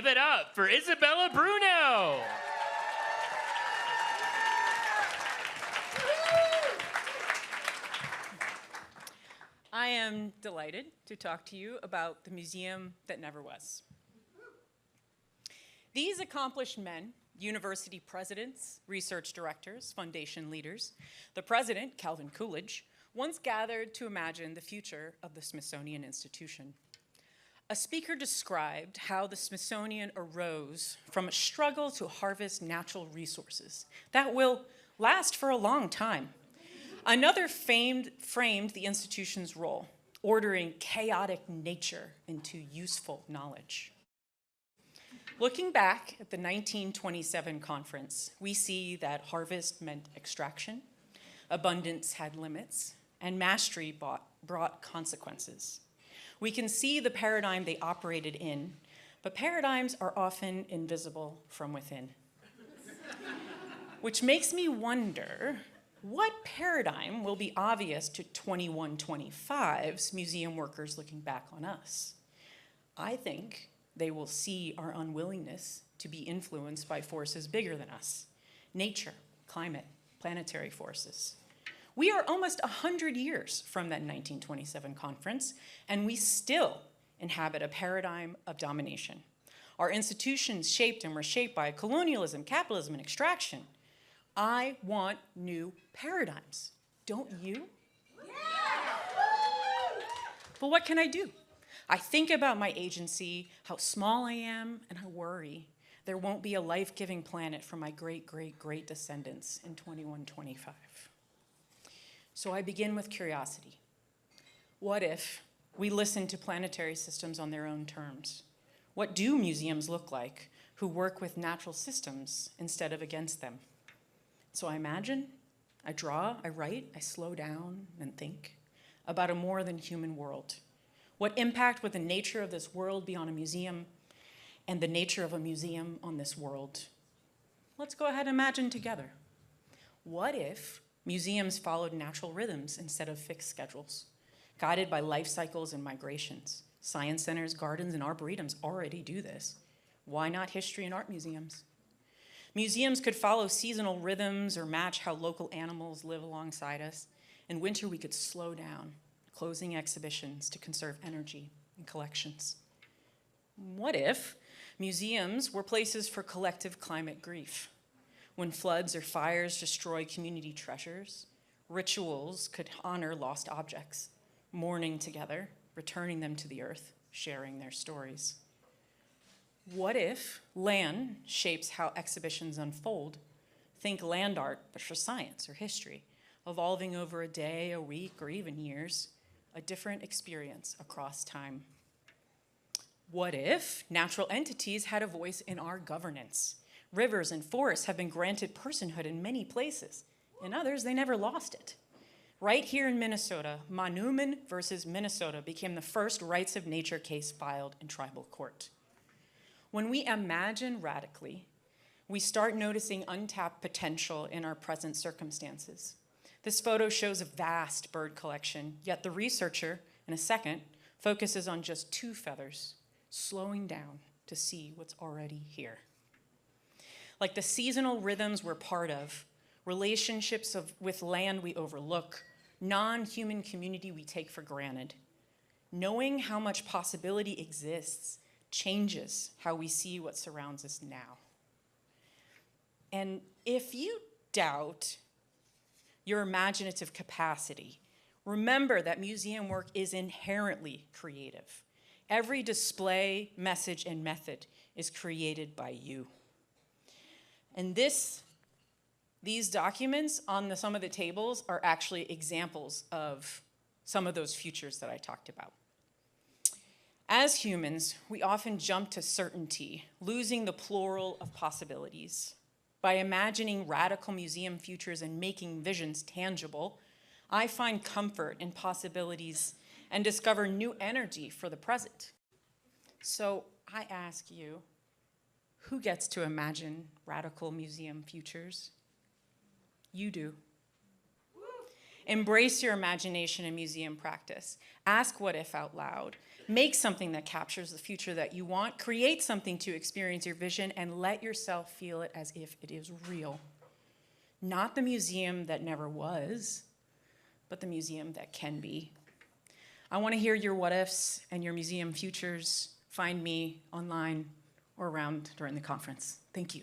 give it up for Isabella Bruno. I am delighted to talk to you about the museum that never was. These accomplished men, university presidents, research directors, foundation leaders, the president, Calvin Coolidge, once gathered to imagine the future of the Smithsonian Institution. A speaker described how the Smithsonian arose from a struggle to harvest natural resources that will last for a long time. Another framed the institution's role, ordering chaotic nature into useful knowledge. Looking back at the 1927 conference, we see that harvest meant extraction, abundance had limits, and mastery brought consequences. We can see the paradigm they operated in, but paradigms are often invisible from within. Which makes me wonder, what paradigm will be obvious to 2125's museum workers looking back on us? I think they will see our unwillingness to be influenced by forces bigger than us: nature, climate, planetary forces. We are almost 100 years from that 1927 conference, and we still inhabit a paradigm of domination. Our institutions shaped and were shaped by colonialism, capitalism, and extraction. I want new paradigms. Don't you? But what can I do? I think about my agency, how small I am, and I worry there won't be a life-giving planet for my great descendants in 2125. So I begin with curiosity. What if we listen to planetary systems on their own terms? What do museums look like who work with natural systems instead of against them? So I imagine, I draw, I write, I slow down and think about a more than human world. What impact would the nature of this world be on a museum and the nature of a museum on this world? Let's go ahead and imagine together. What if museums followed natural rhythms instead of fixed schedules, guided by life cycles and migrations? Science centers, gardens, and arboretums already do this. Why not history and art museums? Museums could follow seasonal rhythms or match how local animals live alongside us. In winter, we could slow down, closing exhibitions to conserve energy and collections. What if museums were places for collective climate grief? When floods or fires destroy community treasures, rituals could honor lost objects, mourning together, returning them to the earth, sharing their stories. What if land shapes how exhibitions unfold? Think land art, but for science or history, evolving over a day, a week, or even years, a different experience across time. What if natural entities had a voice in our governance? Rivers and forests have been granted personhood in many places. In others, they never lost it. Right here in Minnesota, Manoomin versus Minnesota became the first rights of nature case filed in tribal court. When we imagine radically, we start noticing untapped potential in our present circumstances. This photo shows a vast bird collection, yet the researcher, in a second, focuses on just 2 feathers, slowing down to see what's already here. Like the seasonal rhythms we're part of, relationships with land we overlook, non-human community we take for granted. Knowing how much possibility exists changes how we see what surrounds us now. And if you doubt your imaginative capacity, remember that museum work is inherently creative. Every display, message, and method is created by you. And these documents on some of the tables are actually examples of some of those futures that I talked about. As humans, we often jump to certainty, losing the plural of possibilities. By imagining radical museum futures and making visions tangible, I find comfort in possibilities and discover new energy for the present. So I ask you, who gets to imagine radical museum futures? You do. Embrace your imagination in museum practice. Ask what if out loud. Make something that captures the future that you want. Create something to experience your vision and let yourself feel it as if it is real. Not the museum that never was, but the museum that can be. I want to hear your what ifs and your museum futures. Find me online or around during the conference. Thank you.